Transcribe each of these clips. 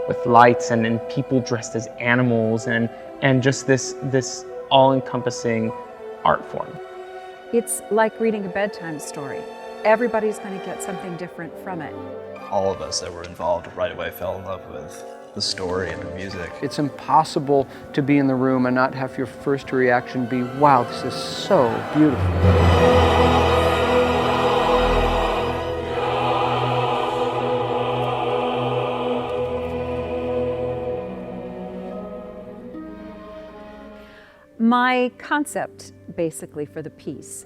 with lights and people dressed as animals and just this all-encompassing art form. It's like reading a bedtime story. Everybody's going to get something different from it. All of us that were involved right away fell in love with the story and the music. It's impossible to be in the room and not have your first reaction be, wow, this is so beautiful. My concept, basically, for the piece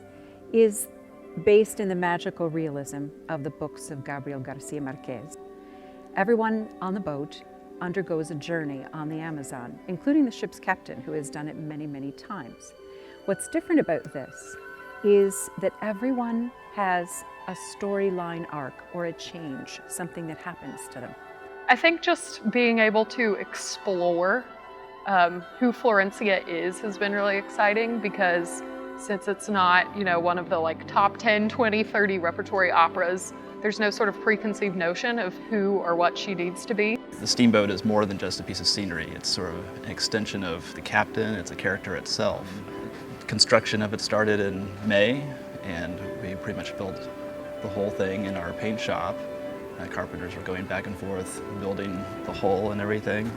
is based in the magical realism of the books of Gabriel Garcia Marquez. Everyone on the boat undergoes a journey on the Amazon, including the ship's captain, who has done it many, many times. What's different about this is that everyone has a storyline arc or a change, something that happens to them. I think just being able to explore who Florencia is has been really exciting, because since it's not, you know, one of the like top 10, 20, 30 repertory operas, there's no sort of preconceived notion of who or what she needs to be. The steamboat is more than just a piece of scenery. It's sort of an extension of the captain. It's a character itself. Construction of it started in May, and we pretty much built the whole thing in our paint shop. Carpenters were going back and forth, building the hull and everything.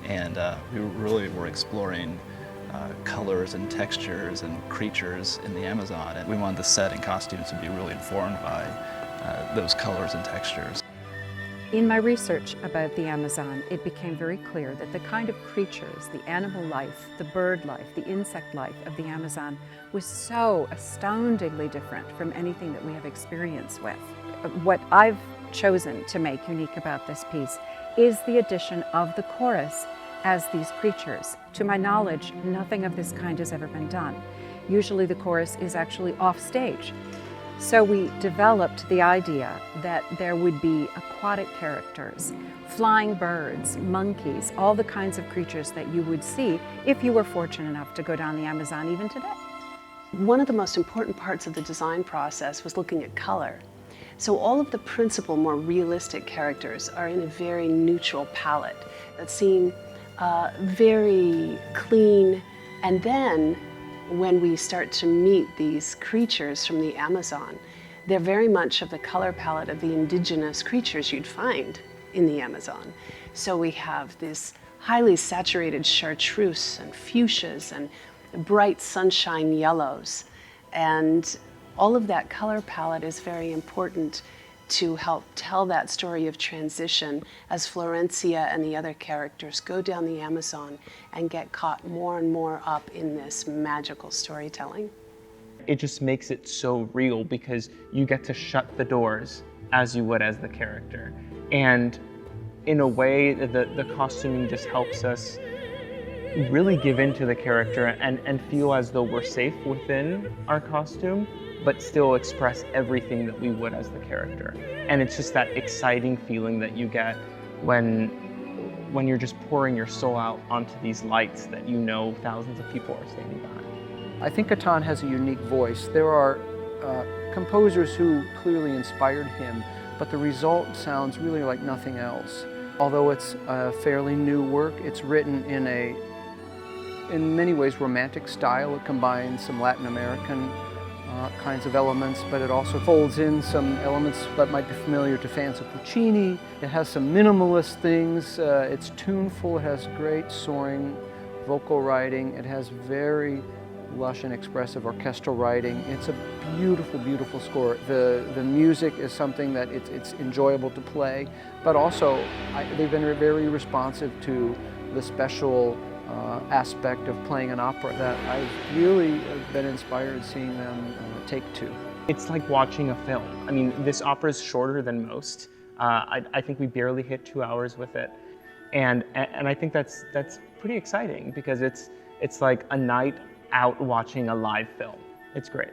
And we really were exploring colors and textures and creatures in the Amazon. And we wanted the set and costumes to be really informed by those colors and textures. In my research about the Amazon, it became very clear that the kind of creatures, the animal life, the bird life, the insect life of the Amazon was so astoundingly different from anything that we have experience with. What I've chosen to make unique about this piece is the addition of the chorus as these creatures. To my knowledge, nothing of this kind has ever been done. Usually the chorus is actually off stage. So we developed the idea that there would be aquatic characters, flying birds, monkeys, all the kinds of creatures that you would see if you were fortunate enough to go down the Amazon even today. One of the most important parts of the design process was looking at color. So all of the principal, more realistic characters are in a very neutral palette that seem very clean. And then when we start to meet these creatures from the Amazon, they're very much of the color palette of the indigenous creatures you'd find in the Amazon. So we have this highly saturated chartreuse and fuchsias and bright sunshine yellows. And all of that color palette is very important to help tell that story of transition as Florencia and the other characters go down the Amazon and get caught more and more up in this magical storytelling. It just makes it so real because you get to shut the doors as you would as the character. And in a way, the costuming just helps us really give into the character and feel as though we're safe within our costume, but still express everything that we would as the character. And it's just that exciting feeling that you get when you're just pouring your soul out onto these lights that you know thousands of people are standing behind. I think Kaitlyn has a unique voice. There are composers who clearly inspired him, but the result sounds really like nothing else. Although it's a fairly new work, it's written in many ways, romantic style. It combines some Latin American kinds of elements, but it also folds in some elements that might be familiar to fans of Puccini. It has some minimalist things. It's tuneful. It has great soaring vocal writing. It has very lush and expressive orchestral writing. It's a beautiful, beautiful score. The music is something that it's enjoyable to play, but also they've been very responsive to the special aspect of playing an opera that I've really been inspired seeing them take to. It's like watching a film. I mean, this opera is shorter than most. I think we barely hit 2 hours with it. And I think that's pretty exciting because it's like a night out watching a live film. It's great.